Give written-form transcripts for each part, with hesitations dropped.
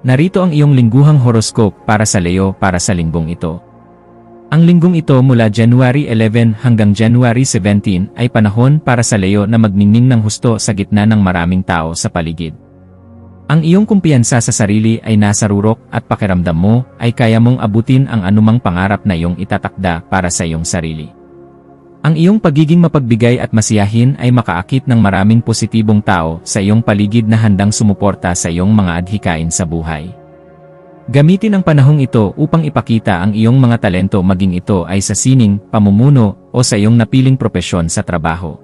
Narito ang iyong lingguhang horoscope para sa Leo para sa linggong ito. Ang linggong ito mula January 11 hanggang January 17 ay panahon para sa Leo na magningning ng husto sa gitna ng maraming tao sa paligid. Ang iyong kumpiyansa sa sarili ay nasa rurok at pakiramdam mo ay kaya mong abutin ang anumang pangarap na iyong itatakda para sa iyong sarili. Ang iyong pagiging mapagbigay at masiyahin ay makaakit ng maraming positibong tao sa iyong paligid na handang sumuporta sa iyong mga adhikain sa buhay. Gamitin ang panahong ito upang ipakita ang iyong mga talento maging ito ay sa sining, pamumuno, o sa iyong napiling propesyon sa trabaho.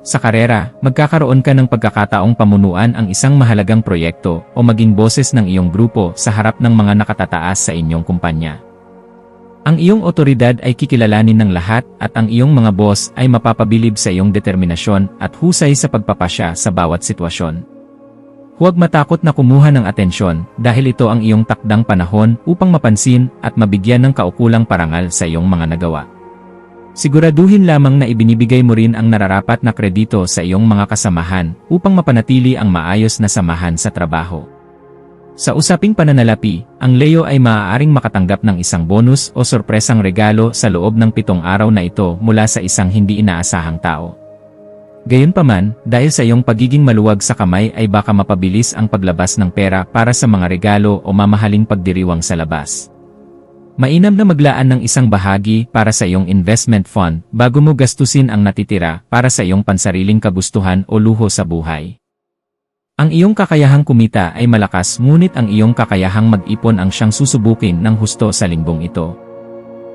Sa karera, magkakaroon ka ng pagkakataong pamunuan ang isang mahalagang proyekto o maging boses ng iyong grupo sa harap ng mga nakatataas sa inyong kumpanya. Ang iyong otoridad ay kikilalanin ng lahat at ang iyong mga boss ay mapapabilib sa iyong determinasyon at husay sa pagpapasya sa bawat sitwasyon. Huwag matakot na kumuha ng atensyon dahil ito ang iyong takdang panahon upang mapansin at mabigyan ng kaukulang parangal sa iyong mga nagawa. Siguraduhin lamang na ibinibigay mo rin ang nararapat na kredito sa iyong mga kasamahan upang mapanatili ang maayos na samahan sa trabaho. Sa usaping pananalapi, ang Leo ay maaaring makatanggap ng isang bonus o sorpresang regalo sa loob ng 7 araw na ito mula sa isang hindi inaasahang tao. Gayunpaman, dahil sa iyong pagiging maluwag sa kamay ay baka mapabilis ang paglabas ng pera para sa mga regalo o mamahaling pagdiriwang sa labas. Mainam na maglaan ng isang bahagi para sa iyong investment fund bago mo gastusin ang natitira para sa iyong pansariling kagustuhan o luho sa buhay. Ang iyong kakayahang kumita ay malakas ngunit ang iyong kakayahang mag-ipon ang siyang susubukin ng husto sa linggong ito.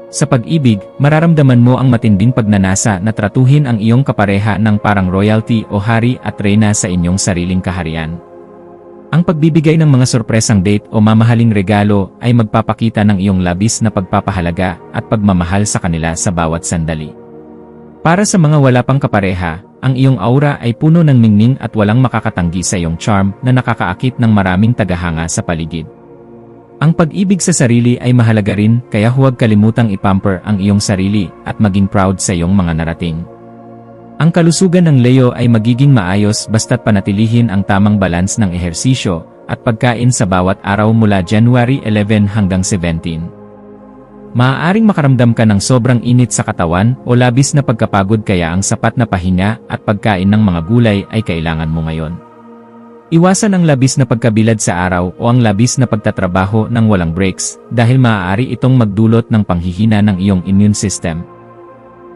Sa pag-ibig, mararamdaman mo ang matinding pagnanasa na tratuhin ang iyong kapareha ng parang royalty o hari at reyna sa inyong sariling kaharian. Ang pagbibigay ng mga sorpresang date o mamahaling regalo ay magpapakita ng iyong labis na pagpapahalaga at pagmamahal sa kanila sa bawat sandali. Para sa mga wala pang kapareha, ang iyong aura ay puno ng ningning at walang makakatanggi sa iyong charm na nakakaakit ng maraming tagahanga sa paligid. Ang pag-ibig sa sarili ay mahalaga rin kaya huwag kalimutang ipamper ang iyong sarili at maging proud sa iyong mga narating. Ang kalusugan ng Leo ay magiging maayos basta't panatilihin ang tamang balance ng ehersisyo at pagkain sa bawat araw mula January 11 hanggang 17. Maaaring makaramdam ka ng sobrang init sa katawan o labis na pagkapagod kaya ang sapat na pahinga at pagkain ng mga gulay ay kailangan mo ngayon. Iwasan ang labis na pagkabilad sa araw o ang labis na pagtatrabaho ng walang breaks dahil maaari itong magdulot ng panghihina ng iyong immune system.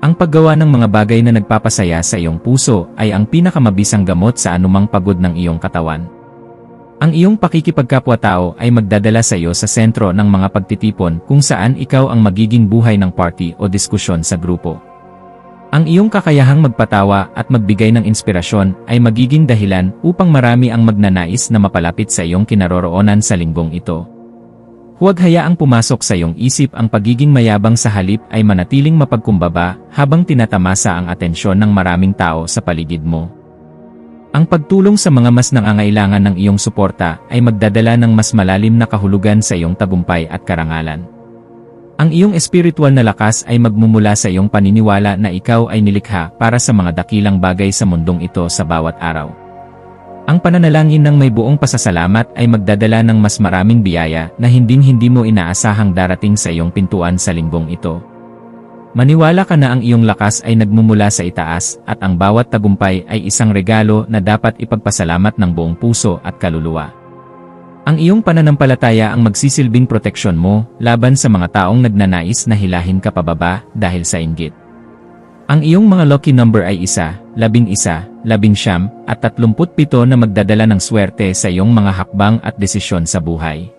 Ang paggawa ng mga bagay na nagpapasaya sa iyong puso ay ang pinakamabisang gamot sa anumang pagod ng iyong katawan. Ang iyong pakikipagkapwa-tao ay magdadala sa iyo sa sentro ng mga pagtitipon kung saan ikaw ang magiging buhay ng party o diskusyon sa grupo. Ang iyong kakayahang magpatawa at magbigay ng inspirasyon ay magiging dahilan upang marami ang magnanais na mapalapit sa iyong kinaroroonan sa linggong ito. Huwag hayaang pumasok sa iyong isip ang pagiging mayabang sa halip ay manatiling mapagkumbaba habang tinatamasa ang atensyon ng maraming tao sa paligid mo. Ang pagtulong sa mga mas nangangailangan ng iyong suporta ay magdadala ng mas malalim na kahulugan sa iyong tagumpay at karangalan. Ang iyong espiritual na lakas ay magmumula sa iyong paniniwala na ikaw ay nilikha para sa mga dakilang bagay sa mundong ito sa bawat araw. Ang pananalangin ng may buong pasasalamat ay magdadala ng mas maraming biyaya na hinding-hindi mo inaasahang darating sa iyong pintuan sa linggong ito. Maniwala ka na ang iyong lakas ay nagmumula sa itaas at ang bawat tagumpay ay isang regalo na dapat ipagpasalamat ng buong puso at kaluluwa. Ang iyong pananampalataya ang magsisilbing proteksyon mo laban sa mga taong nagnanais na hilahin ka pababa dahil sa inggit. Ang iyong mga lucky number ay 1, 11, 19, at 37 na magdadala ng swerte sa iyong mga hakbang at desisyon sa buhay.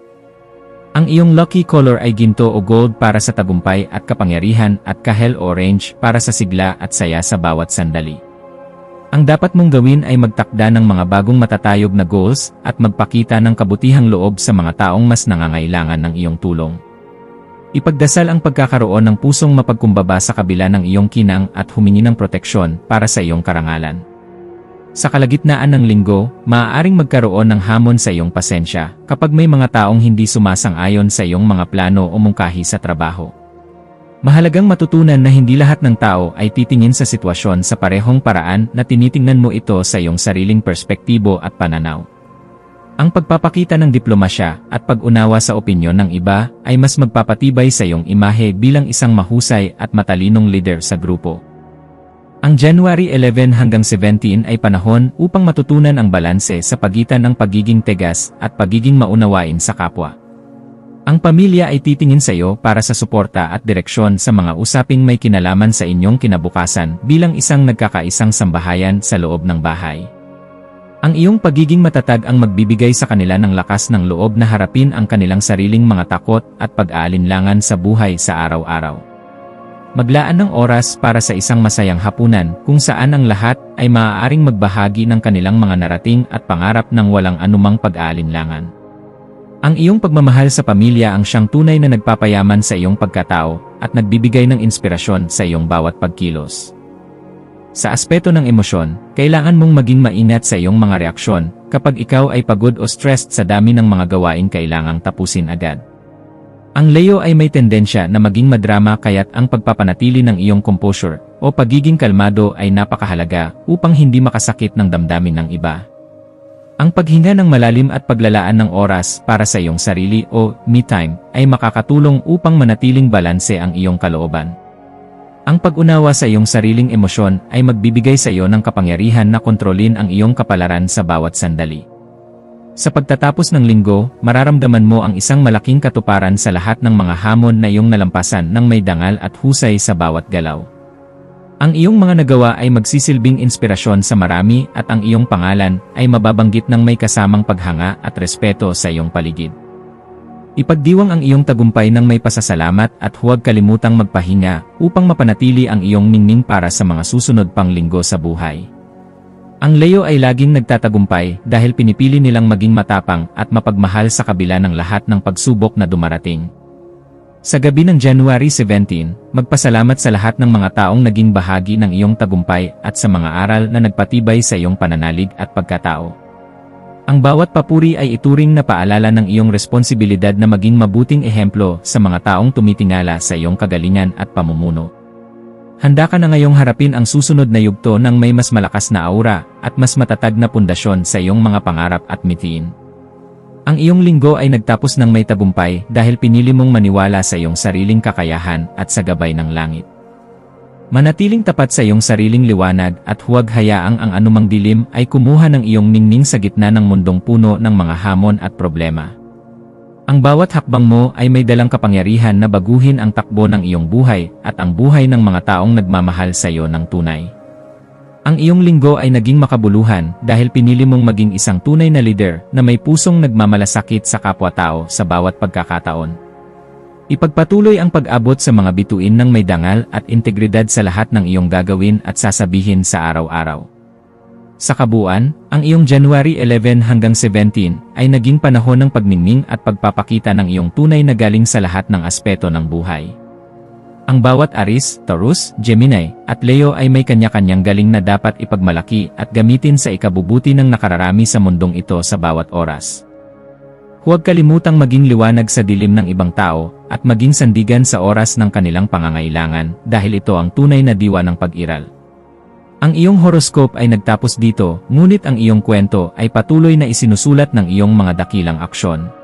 Ang iyong lucky color ay ginto o gold para sa tagumpay at kapangyarihan at kahel orange para sa sigla at saya sa bawat sandali. Ang dapat mong gawin ay magtakda ng mga bagong matatayog na goals at magpakita ng kabutihang loob sa mga taong mas nangangailangan ng iyong tulong. Ipagdasal ang pagkakaroon ng pusong mapagkumbaba sa kabila ng iyong kinang at humingi ng proteksyon para sa iyong karangalan. Sa kalagitnaan ng linggo, maaaring magkaroon ng hamon sa iyong pasensya kapag may mga taong hindi sumasang-ayon sa iyong mga plano o mungkahi sa trabaho. Mahalagang matutunan na hindi lahat ng tao ay titingin sa sitwasyon sa parehong paraan na tinitingnan mo ito sa iyong sariling perspektibo at pananaw. Ang pagpapakita ng diplomasya at pag-unawa sa opinyon ng iba ay mas magpapatibay sa iyong imahe bilang isang mahusay at matalinong leader sa grupo. Ang January 11 hanggang 17 ay panahon upang matutunan ang balanse sa pagitan ng pagiging tegas at pagiging maunawain sa kapwa. Ang pamilya ay titingin sa iyo para sa suporta at direksyon sa mga usaping may kinalaman sa inyong kinabukasan bilang isang nagkakaisang sambahayan sa loob ng bahay. Ang iyong pagiging matatag ang magbibigay sa kanila ng lakas ng loob na harapin ang kanilang sariling mga takot at pag-aalinlangan sa buhay sa araw-araw. Maglaan ng oras para sa isang masayang hapunan kung saan ang lahat ay maaaring magbahagi ng kanilang mga narating at pangarap ng walang anumang pag-aalinlangan. Ang iyong pagmamahal sa pamilya ang siyang tunay na nagpapayaman sa iyong pagkatao at nagbibigay ng inspirasyon sa iyong bawat pagkilos. Sa aspeto ng emosyon, kailangan mong maging maingat sa iyong mga reaksyon kapag ikaw ay pagod o stressed sa dami ng mga gawaing kailangang tapusin agad. Ang Leo ay may tendensya na maging madrama kaya't ang pagpapanatili ng iyong composure o pagiging kalmado ay napakahalaga upang hindi makasakit ng damdamin ng iba. Ang paghinga ng malalim at paglalaan ng oras para sa iyong sarili o me time ay makakatulong upang manatiling balanse ang iyong kalooban. Ang pag-unawa sa iyong sariling emosyon ay magbibigay sa iyo ng kapangyarihan na kontrolin ang iyong kapalaran sa bawat sandali. Sa pagtatapos ng linggo, mararamdaman mo ang isang malaking katuparan sa lahat ng mga hamon na iyong nalampasan ng may dangal at husay sa bawat galaw. Ang iyong mga nagawa ay magsisilbing inspirasyon sa marami at ang iyong pangalan ay mababanggit ng may kasamang paghanga at respeto sa iyong paligid. Ipagdiwang ang iyong tagumpay ng may pasasalamat at huwag kalimutang magpahinga upang mapanatili ang iyong ningning para sa mga susunod pang linggo sa buhay. Ang Leo ay laging nagtatagumpay dahil pinipili nilang maging matapang at mapagmahal sa kabila ng lahat ng pagsubok na dumarating. Sa gabi ng January 17, magpasalamat sa lahat ng mga taong naging bahagi ng iyong tagumpay at sa mga aral na nagpatibay sa iyong pananalig at pagkatao. Ang bawat papuri ay ituring na paalala ng iyong responsibilidad na maging mabuting ehemplo sa mga taong tumitingala sa iyong kagalingan at pamumuno. Handa ka na ngayong harapin ang susunod na yugto ng may mas malakas na aura at mas matatag na pundasyon sa iyong mga pangarap at mithiin. Ang iyong linggo ay nagtapos ng may tagumpay dahil pinili mong maniwala sa iyong sariling kakayahan at sa gabay ng langit. Manatiling tapat sa iyong sariling liwanag at huwag hayaang ang anumang dilim ay kumuha ng iyong ningning sa gitna ng mundong puno ng mga hamon at problema. Ang bawat hakbang mo ay may dalang kapangyarihan na baguhin ang takbo ng iyong buhay at ang buhay ng mga taong nagmamahal sa iyo ng tunay. Ang iyong linggo ay naging makabuluhan dahil pinili mong maging isang tunay na leader na may pusong nagmamalasakit sa kapwa-tao sa bawat pagkakataon. Ipagpatuloy ang pag-abot sa mga bituin ng may dangal at integridad sa lahat ng iyong gagawin at sasabihin sa araw-araw. Sa kabuuan, ang iyong January 11 hanggang 17 ay naging panahon ng pagningning at pagpapakita ng iyong tunay na galing sa lahat ng aspeto ng buhay. Ang bawat Aries, Taurus, Gemini, at Leo ay may kanya-kanyang galing na dapat ipagmalaki at gamitin sa ikabubuti ng nakararami sa mundong ito sa bawat oras. Huwag kalimutang maging liwanag sa dilim ng ibang tao at maging sandigan sa oras ng kanilang pangangailangan dahil ito ang tunay na diwa ng pag-iral. Ang iyong horoscope ay nagtapos dito, ngunit ang iyong kwento ay patuloy na isinusulat ng iyong mga dakilang aksyon.